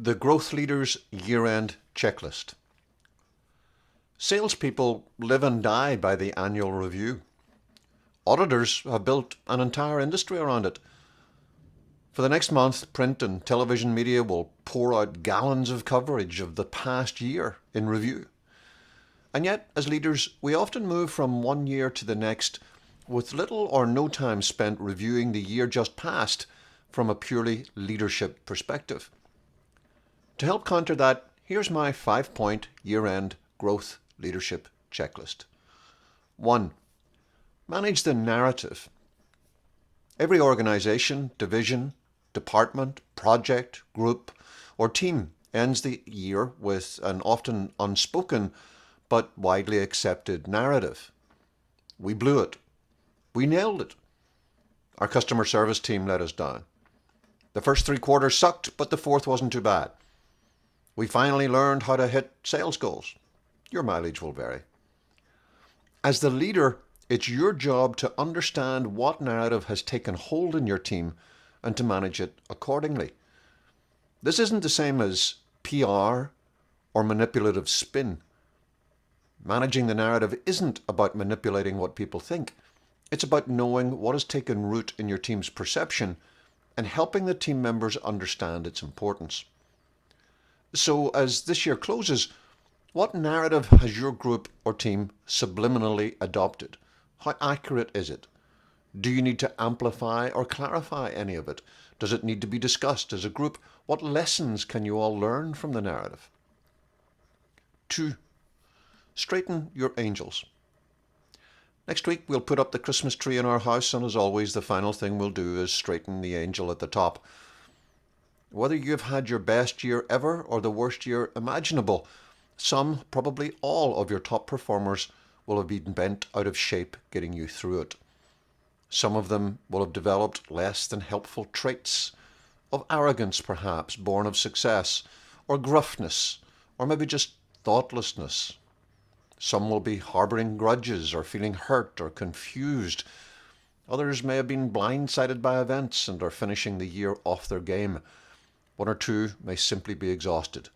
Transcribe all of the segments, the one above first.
The Growth Leader's Year-End Checklist. Salespeople live and die by the annual review. Auditors have built an entire industry around it. For the next month, print and television media will pour out gallons of coverage of the past year in review. And yet, as leaders, we often move from one year to the next with little or no time spent reviewing the year just past from a purely leadership perspective. To help counter that, here's my 5-point year-end growth leadership checklist. 1. Manage the narrative. Every organization, division, department, project, group, or team ends the year with an often unspoken but widely accepted narrative. We blew it. We nailed it. Our customer service team let us down. The first 3 quarters sucked, but the fourth wasn't too bad. We finally learned how to hit sales goals. Your mileage will vary. As the leader, it's your job to understand what narrative has taken hold in your team and to manage it accordingly. This isn't the same as PR or manipulative spin. Managing the narrative isn't about manipulating what people think. It's about knowing what has taken root in your team's perception and helping the team members understand its importance. So as this year closes, what narrative has your group or team subliminally adopted? How accurate is it? Do you need to amplify or clarify any of it? Does it need to be discussed as a group? What lessons can you all learn from the narrative? 2. Straighten your angels. Next week we'll put up the Christmas tree in our house, and as always the final thing we'll do is straighten the angel at the top. Whether you've had your best year ever or the worst year imaginable, some, probably all of your top performers will have been bent out of shape getting you through it. Some of them will have developed less than helpful traits of arrogance, perhaps, born of success, or gruffness, or maybe just thoughtlessness. Some will be harboring grudges or feeling hurt or confused. Others may have been blindsided by events and are finishing the year off their game. 1 or 2 may simply be exhausted.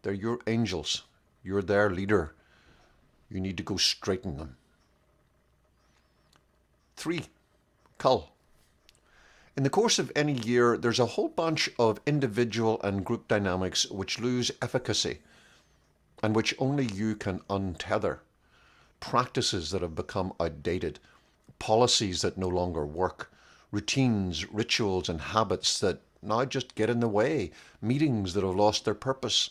They're your angels. You're their leader. You need to go straighten them. 3. Cull. In the course of any year, there's a whole bunch of individual and group dynamics which lose efficacy and which only you can untether. Practices that have become outdated, policies that no longer work, routines, rituals, and habits that now just get in the way, meetings that have lost their purpose.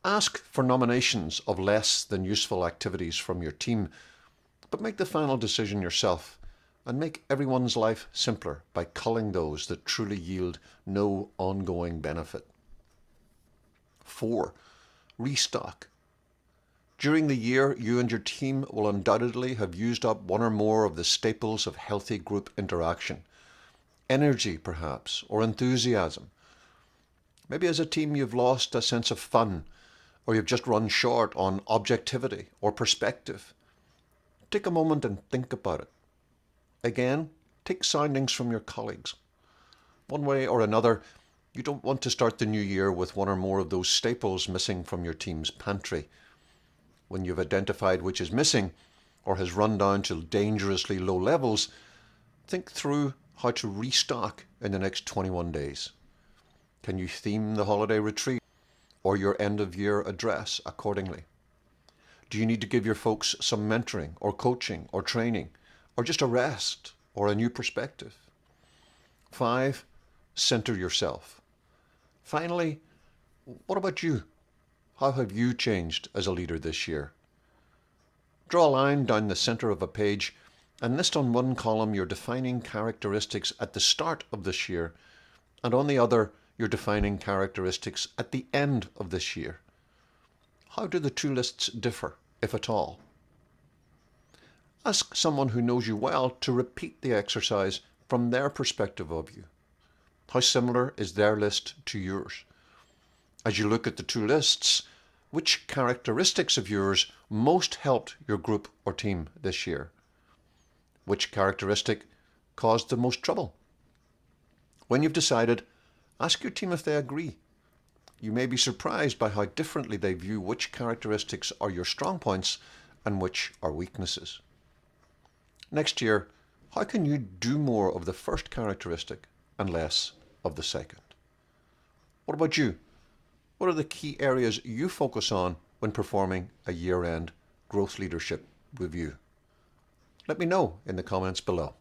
Ask for nominations of less than useful activities from your team, but make the final decision yourself and make everyone's life simpler by culling those that truly yield no ongoing benefit. 4. Restock. During the year, you and your team will undoubtedly have used up 1 or more of the staples of healthy group interaction. Energy, perhaps, or enthusiasm. Maybe as a team you've lost a sense of fun, or you've just run short on objectivity or perspective. Take a moment and think about it. Again, take soundings from your colleagues. One way or another, you don't want to start the new year with 1 or more of those staples missing from your team's pantry. When you've identified which is missing, or has run down to dangerously low levels, think through how to restock in the next 21 days. Can you theme the holiday retreat or your end-of-year address accordingly? Do you need to give your folks some mentoring or coaching or training, or just a rest or a new perspective? 5. Center yourself. Finally, what about you? How have you changed as a leader this year? Draw a line down the center of a page and list on one column your defining characteristics at the start of this year, and on the other your defining characteristics at the end of this year. How do the 2 lists differ, if at all? Ask someone who knows you well to repeat the exercise from their perspective of you. How similar is their list to yours? As you look at the 2 lists, which characteristics of yours most helped your group or team this year? Which characteristic caused the most trouble? When you've decided, ask your team if they agree. You may be surprised by how differently they view which characteristics are your strong points and which are weaknesses. Next year, how can you do more of the first characteristic and less of the second? What about you? What are the key areas you focus on when performing a year-end growth leadership review? Let me know in the comments below.